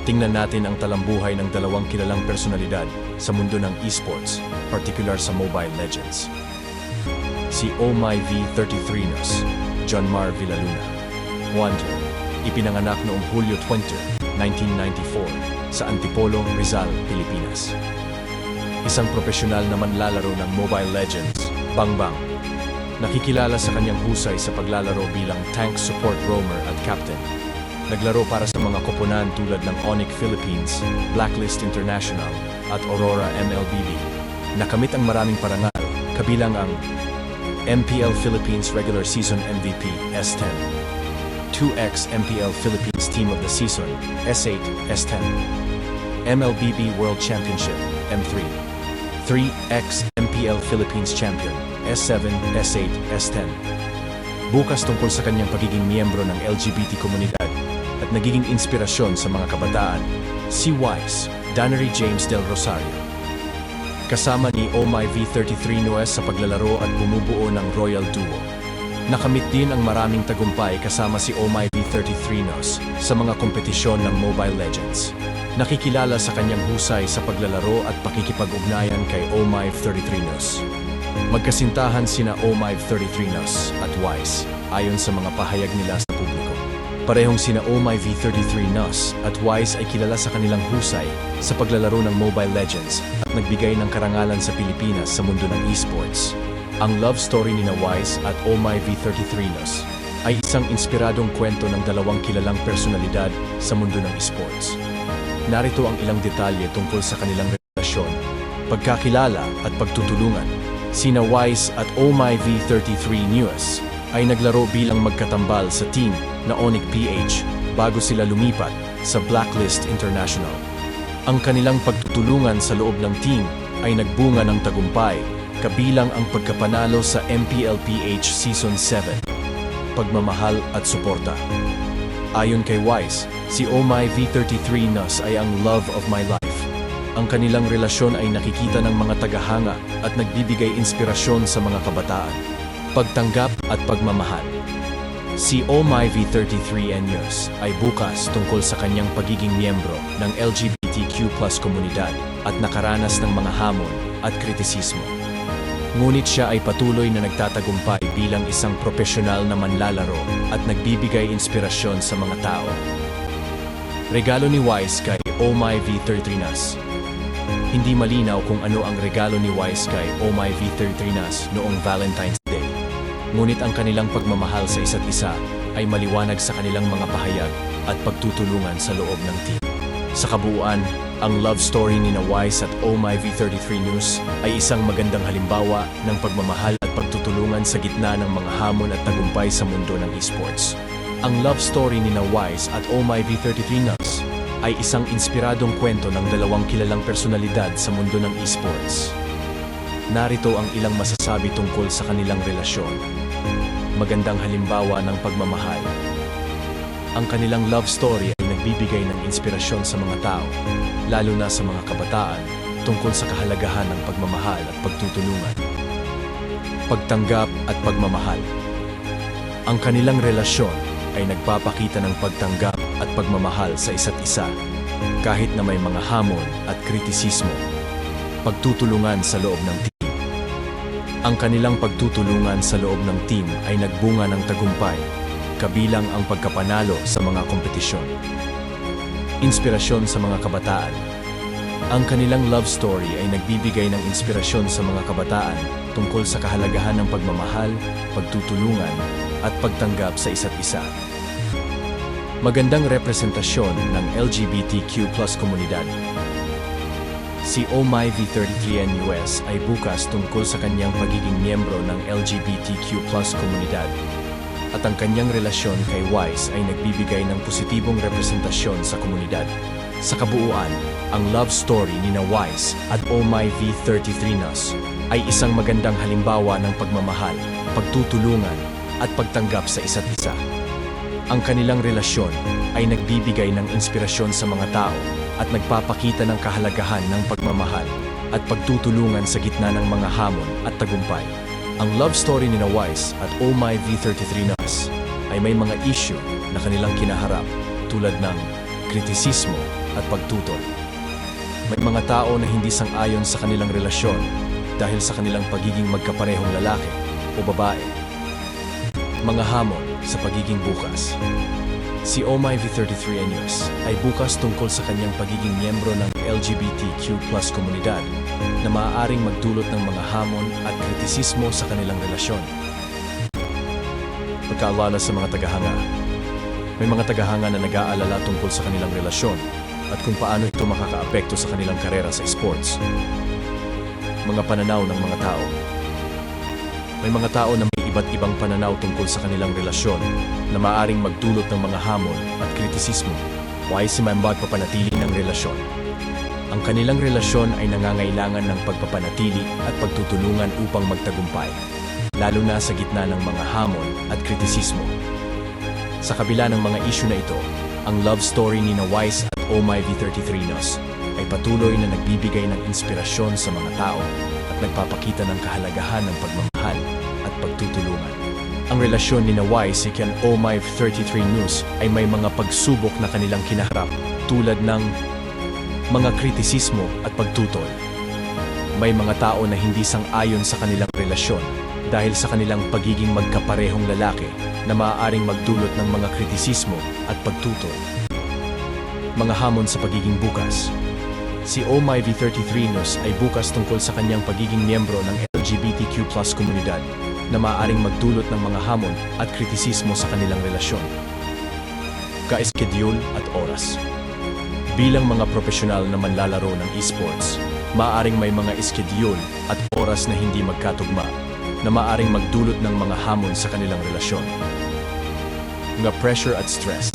tingnan natin ang talambuhay ng dalawang kilalang personalidad sa mundo ng esports, partikular sa Mobile Legends. Si OMIV33nos, John Mar Villaluna. Wonder, ipinanganak noong Hulyo 20, 1994 sa Antipolo, Rizal, Pilipinas. Isang profesional na manlalaro ng Mobile Legends, Bangbang. Nakikilala sa kanyang husay sa paglalaro bilang tank support roamer at captain. Naglaro para sa mga koponan tulad ng Onyx Philippines, Blacklist International at Aurora MLBB. Nakamit ang maraming parangal, kabilang ang MPL Philippines Regular Season MVP S10, 2X MPL Philippines Team of the Season S8, S10, MLBB World Championship M3, 3X MPL Philippines Champion S7, S8, S10. Bukas tungkol sa kanyang pagiging miyembro ng LGBT komunidad at nagiging inspirasyon sa mga kabataan, si Wise, Dannery James Del Rosario. Kasama ni OMIV33nos sa paglalaro at bumubuo ng Royal Duo. Nakamit din ang maraming tagumpay kasama si OMIV33nos sa mga kompetisyon ng Mobile Legends. Nakikilala sa kanyang husay sa paglalaro at pakikipag-ugnayan kay OMIV33nos. Magkasintahan sina OMIV33nos at Wise ayon sa mga pahayag nila sa publiko. Parehong sina OMIV33nos at Wise ay kilala sa kanilang husay sa paglalaro ng Mobile Legends at nagbigay ng karangalan sa Pilipinas sa mundo ng esports. Ang love story ni Wise at OMIV33nos ay isang inspiradong kwento ng dalawang kilalang personalidad sa mundo ng esports. Narito ang ilang detalye tungkol sa kanilang relasyon, pagkakilala at pagtutulungan. Sina Wise at OMIV33nos ay naglaro bilang magkatambal sa team na Onyx PH bago sila lumipat sa Blacklist International. Ang kanilang pagtutulungan sa loob ng team ay nagbunga ng tagumpay, kabilang ang pagkapanalo sa MPLPH Season 7, pagmamahal at suporta. Ayon kay Wise, si OMIV33nos ay ang love of my life. Ang kanilang relasyon ay nakikita ng mga tagahanga at nagbibigay inspirasyon sa mga kabataan, pagtanggap at pagmamahal. Si OMIV33nos ay bukas tungkol sa kanyang pagiging miyembro ng LGBTQ+ komunidad at nakaranas ng mga hamon at kritisismo. Ngunit siya ay patuloy na nagtatagumpay bilang isang profesional na manlalaro at nagbibigay inspirasyon sa mga tao. Regalo ni Wise kay OMIV33nos. Hindi malinaw kung ano ang regalo ni Wise kay OMIV33nos noong Valentine's Day. Ngunit ang kanilang pagmamahal sa isa't isa ay maliwanag sa kanilang mga pahayag at pagtutulungan sa loob ng team. Sa kabuuan, ang love story ni Wise at OMIV33nos ay isang magandang halimbawa ng pagmamahal at pagtutulungan sa gitna ng mga hamon at tagumpay sa mundo ng esports. Ang love story ni Wise at OMIV33nos ay isang inspiradong kwento ng dalawang kilalang personalidad sa mundo ng esports. Narito ang ilang masasabi tungkol sa kanilang relasyon. Magandang halimbawa ng pagmamahal. Ang kanilang love story ay nagbibigay ng inspirasyon sa mga tao, lalo na sa mga kabataan, tungkol sa kahalagahan ng pagmamahal at pagtutulungan. Pagtanggap at pagmamahal. Ang kanilang relasyon ay nagpapakita ng pagtanggap at pagmamahal sa isa't isa, kahit na may mga hamon at kritisismo. Pagtutulungan sa loob ng team. Ang kanilang pagtutulungan sa loob ng team ay nagbunga ng tagumpay, kabilang ang pagkapanalo sa mga kompetisyon. Inspirasyon sa mga kabataan. Ang kanilang love story ay nagbibigay ng inspirasyon sa mga kabataan tungkol sa kahalagahan ng pagmamahal, pagtutulungan, at pagtanggap sa isa't isa. Magandang representasyon ng LGBTQ+ komunidad. Si OMIV33nos ay bukas tungkol sa kanyang pagiging miyembro ng LGBTQ+ komunidad at ang kanyang relasyon kay Wise ay nagbibigay ng positibong representasyon sa komunidad. Sa kabuuan, ang love story ni Wise at OMIV33nos ay isang magandang halimbawa ng pagmamahal, pagtutulungan at pagtanggap sa isa't isa. Ang kanilang relasyon ay nagbibigay ng inspirasyon sa mga tao at nagpapakita ng kahalagahan ng pagmamahal at pagtutulungan sa gitna ng mga hamon at tagumpay. Ang love story ni Wise at OMIV33nos ay may mga issue na kanilang kinaharap tulad ng kritisismo, at pagtutol. May mga tao na hindi sang-ayon sa kanilang relasyon dahil sa kanilang pagiging magkaparehong lalaki o babae. Mga hamon sa pagiging bukas. Si Omay V33 Anyos ay bukas tungkol sa kanyang pagiging miyembro ng LGBTQ+ komunidad na maaaring magdulot ng mga hamon at kritisismo sa kanilang relasyon. Pagkaalala sa mga tagahanga. May mga tagahanga na nag-aalala tungkol sa kanilang relasyon at kung paano ito makakaapekto sa kanilang karera sa sports. Mga pananaw ng mga tao. May mga tao na may iba't ibang pananaw tungkol sa kanilang relasyon na maaaring magdulot ng mga hamon at kritisismo o ay magpapanatili ng relasyon. Ang kanilang relasyon ay nangangailangan ng pagpapanatili at pagtutulungan upang magtagumpay, lalo na sa gitna ng mga hamon at kritisismo. Sa kabila ng mga isyu na ito, ang love story ni Wise at Omay V33 Nos ay patuloy na nagbibigay ng inspirasyon sa mga tao at nagpapakita ng kahalagahan ng pagmamahal at pagtutulungan. Ang relasyon ni Wise at Omay V33 Nos ay may mga pagsubok na kanilang kinaharap tulad ng mga kritisismo at pagtutol. May mga tao na hindi sang-ayon sa kanilang relasyon dahil sa kanilang pagiging magkaparehong lalaki na maaaring magdulot ng mga kritisismo at pagtutol. Mga hamon sa pagiging bukas. Si Omay V33 Nos ay bukas tungkol sa kanyang pagiging miyembro ng LGBTQ+ komunidad na maaaring magdulot ng mga hamon at kritisismo sa kanilang relasyon. Ka-eskedyul at oras. Bilang mga profesional na manlalaro ng esports, maaaring may mga eskedyul at oras na hindi magkatugma na maaaring magdulot ng mga hamon sa kanilang relasyon. Mga pressure at stress.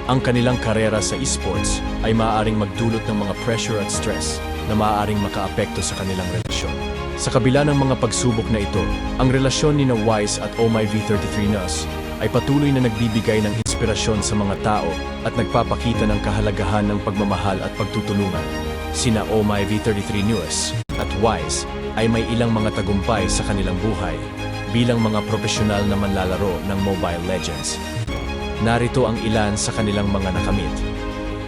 Ang kanilang karera sa esports ay maaaring magdulot ng mga pressure at stress na maaaring makaapekto sa kanilang relasyon. Sa kabila ng mga pagsubok na ito, ang relasyon ni Wise at Omay V33 Nos ay patuloy na nagbibigay ng inspirasyon sa mga tao at nagpapakita ng kahalagahan ng pagmamahal at pagtutulungan. Sina Omay V33 Nos at Wise ay may ilang mga tagumpay sa kanilang buhay bilang mga profesional na manlalaro ng Mobile Legends. Narito ang ilan sa kanilang mga nakamit.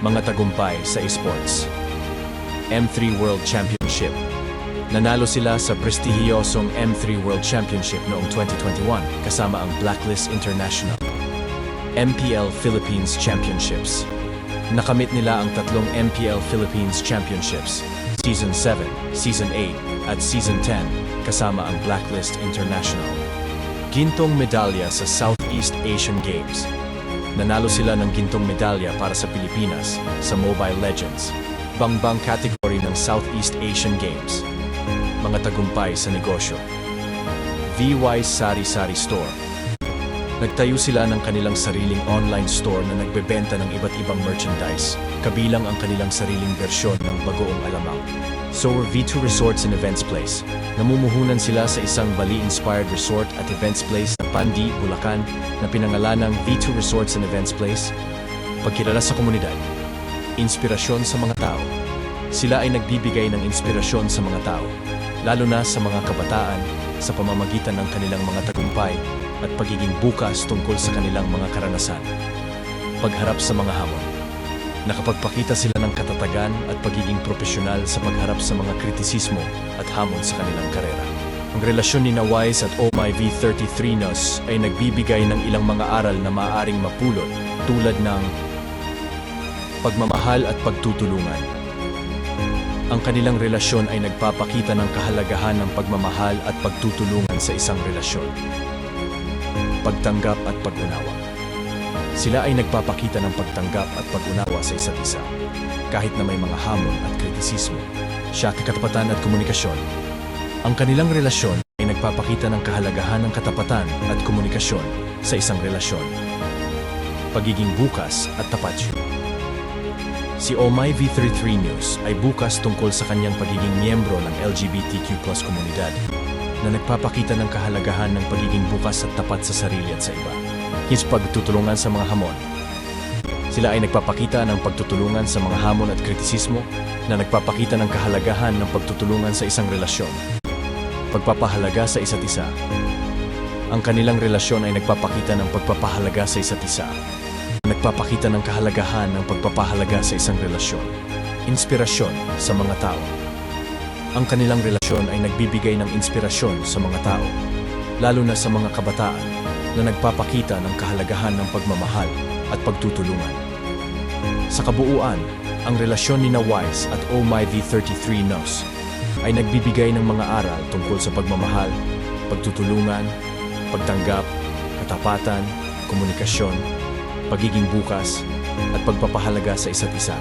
Mga tagumpay sa esports. M3 World Championship. Nanalo sila sa prestihiyosong M3 World Championship noong 2021 kasama ang Blacklist International. MPL Philippines Championships. Nakamit nila ang tatlong MPL Philippines Championships, Season 7, Season 8, at Season 10, kasama ang Blacklist International. Gintong medalya sa Southeast Asian Games. Nanalo sila ng gintong medalya para sa Pilipinas sa Mobile Legends, bangbang category ng Southeast Asian Games. Mga tagumpay sa negosyo. VY Sari Sari Store. Nagtayo sila ng kanilang sariling online store na nagbebenta ng iba't ibang merchandise, kabilang ang kanilang sariling bersyon ng bagoong alamang. Soar V2 Resorts and Events Place. Namumuhunan sila sa isang Bali-inspired resort at events place na Pandi, Bulacan, na pinangalanang V2 Resorts and Events Place. Pagkilala sa komunidad. Inspirasyon sa mga tao. Sila ay nagbibigay ng inspirasyon sa mga tao, lalo na sa mga kabataan, sa pamamagitan ng kanilang mga tagumpay at pagiging bukas tungkol sa kanilang mga karanasan. Pagharap sa mga hamon. Nakapagpakita sila ng katatagan at pagiging profesional sa pagharap sa mga kritisismo at hamon sa kanilang karera. Ang relasyon ni Wise at Omay V33 Nos ay nagbibigay ng ilang mga aral na maaaring mapulot tulad ng pagmamahal at pagtutulungan. Ang kanilang relasyon ay nagpapakita ng kahalagahan ng pagmamahal at pagtutulungan sa isang relasyon. Pagtanggap at pag-unawa. Sila ay nagpapakita ng pagtanggap at pag-unawa sa isa't isa. Kahit na may mga hamon at kritisismo, siya katapatan at komunikasyon. Ang kanilang relasyon ay nagpapakita ng kahalagahan ng katapatan at komunikasyon sa isang relasyon. Pagiging bukas at tapat. Si Omay V33 Nos ay bukas tungkol sa kanyang pagiging miyembro ng LGBTQ+ komunidad na nagpapakita ng kahalagahan ng pagiging bukas at tapat sa sarili at sa iba. His pagtutulungan sa mga hamon. Sila ay nagpapakita ng pagtutulungan sa mga hamon at kritisismo na nagpapakita ng kahalagahan ng pagtutulungan sa isang relasyon. Pagpapahalaga sa isa't isa. Ang kanilang relasyon ay nagpapakita ng pagpapahalaga sa isa't isa. nagpapakita ng kahalagahan ng pagpapahalaga sa isang relasyon. Inspirasyon sa mga tao. Ang kanilang relasyon ay nagbibigay ng inspirasyon sa mga tao, lalo na sa mga kabataan na nagpapakita ng kahalagahan ng pagmamahal at pagtutulungan. Sa kabuuan, ang relasyon ni Wise at Oh My V33 Nos ay nagbibigay ng mga aral tungkol sa pagmamahal, pagtutulungan, pagtanggap, katapatan, komunikasyon, pagiging bukas, at pagpapahalaga sa isa't isa.